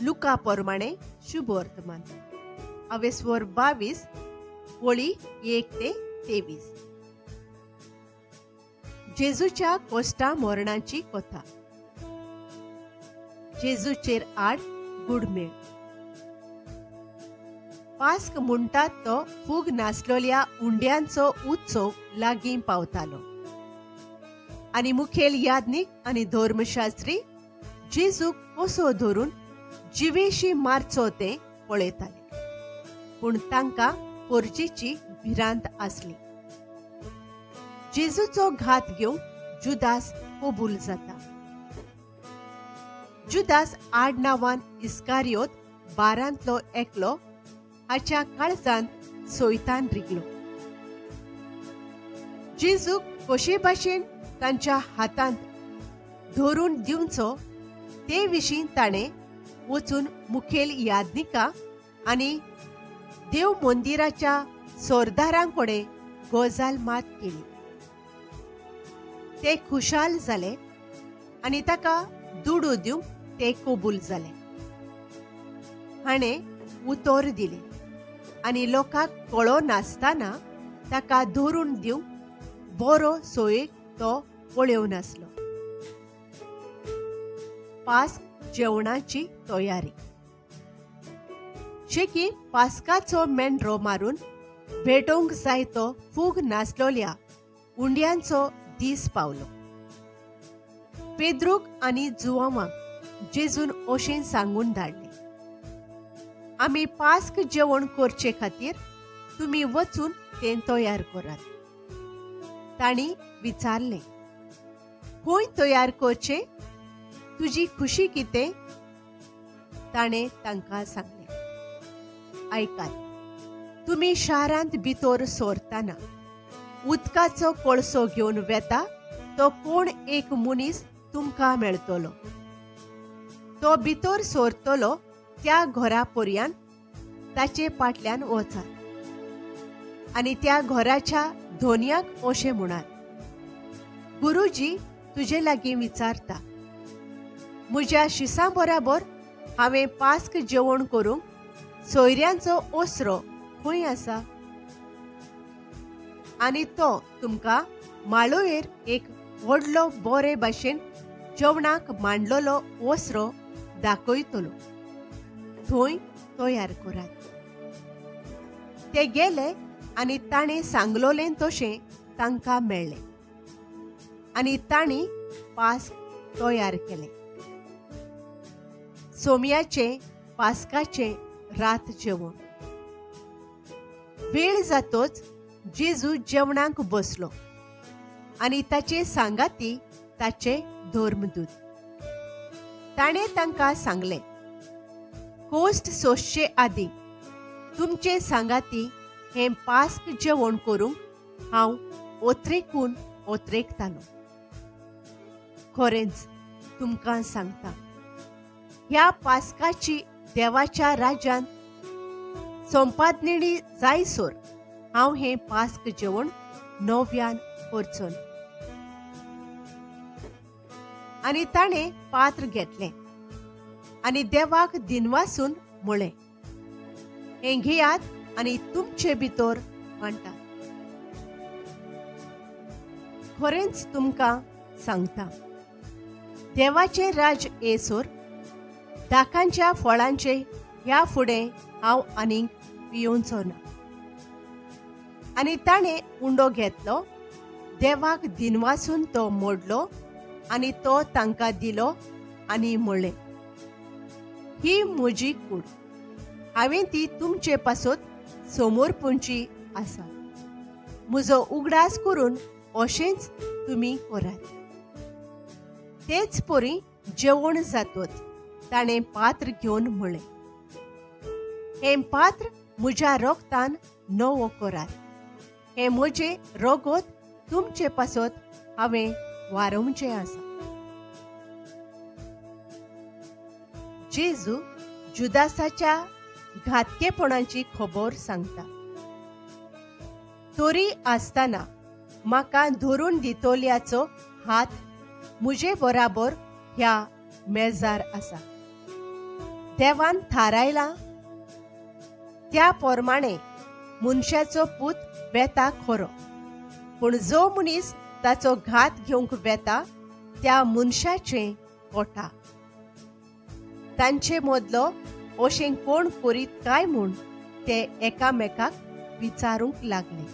Luca प्रमाणे शुभ वर्तमान अवेस्वर 22 वळी 1 ते 23. जेजूच्या कोस्टा मरणाची कथा. जेजूचेर आड गुडमेळ. पास्क म्हणटात तो फूग नासलोल्या उंड्यांचो उत्सव लागीं पावतालो आनी मुखेल यादनीक आनी धर्मशास्त्री जेजूक कसो धरून जिवेशी मारचो ते पळयताले, पूण तांकां पोरजेची भिरांत आसली. जेजूचो घात घेवंक जुदास कबूल जाता. जुदास आडनांवान इस्कारियोत 12तलो एकलो हाच्या काळजांत सोयतान रिगलो. जेजूक कशे भाशेन तांच्या हातांत धरून दिवचो ते विशीं ताणें वचून मुखेल यादनिका आनी देव मंदिराच्या सोरदारांकडे गजाल मात केली. ते खुशाल जाले आनी ताका दुडू दिवंक ते कबूल जाले. हाणें उतर दिले आनी लोकांक कळो नासतना ताका धरून दिवंक बरो सोयेक तो पळयोव नासलो. पास्क जेवणाची तयारी. शेकी पास्काचो मेंढरो मारून भेटोवंक जाय तो फूग नासलोल्या उंड्यांचो दीस पावलो. पेद्रूक आनी जुवांवाक जेजून अशें सांगून धाडलें, आमी पास्क जेवण करचे खातीर तुमी वचून तें तयार करात. तांणी विचारलें, खंय तयार करचें? तुजी खुशी कितें? ताणें तांकां सांगलें, आयकात, तुमी शारांत भितर सरतना उदकाचो कळसो घेवन वेता तो कोण एक मनीस तुमकां मेळटलो. तो भितर सरतलो त्या घरा पर्यंत ताचे फाटल्यान वचात आनी त्या घराच्या धोनयाक अशें म्हणात, गुरुजी तुजे लागीं विचारता, म्हज्या शिसां बराबर हांवें पास्क जेवण करूंक सोयऱ्यांचो ओसरो खंय आसा? आनी तो तुमकां माळोयेर एक व्हडलो बरे भाशेन जेवणाक मांडलोलो ओसरो दाखयतलो. थंय तयार करात. ते गेले आनी ताणें सांगलोलें तशें तांकां मेळ्ळें आनी तांणी पास्क तयार केलें. सोमयाचे पास्काचे रात जेवण. वेळ जातोच जेजू जेवणाक बसलो आनी ताचे सांगाती ताचे धर्मदूत. ताणें तांकां सांगलें, कोस्ट सोंसचे आदीं तुमचे सांगाती हें पास्क जेवण करूंक हांव ओत्रेकून ओत्रेकतालों. खरेंच तुमकां सांगता, ह्या पास्काची देवाच्या राज्यांत संपादणी जायसर हांव हें पास्क जेवण नव्यान करचों. आनी ताणें पात्र घेतलें आनी देवाक दिनवासून म्हळें, हें घेयात आनी तुमचे भितर वांटात. खरेंच तुमकां सांगता, देवाचें राज येसर दाकांच्या फळांचे ह्या फुडें हांव आनीक पियोवचो ना. आनी ताणें उंडो घेतलो, देवाक दिनवासून तो मोडलो आनी तो तांकां दिलो आनी म्हणलें, ही म्हजी कूड, हांवें ती तुमचे पासत समोर पोवची आसा. म्हजो उगडास करून अशेंच तुमी करात. तेच परी जेवण जातोच ताणें पात्र घेवन म्हळें, हें पात्र म्हज्या रोगतान नवो करात. हें म्हजें रोगोत तुमचे पासत हांवें वारोवचें आसा. जेजू जुदासाच्या घातकेपणाची खबर सांगता. तरी आसतना म्हाका धरून दितोल्याचो हात म्हजे बराबर ह्या मेजार आसा. देवान थारायला त्या प्रमाणे मनशाचो पूत वेता खरो, पूण जो मनीस ताचो घात घेवंक वेता त्या मनशाचें कोटा. तांचे मदलो अशें कोण करीत काय म्हूण ते एकामेकाक विचारूंक लागले.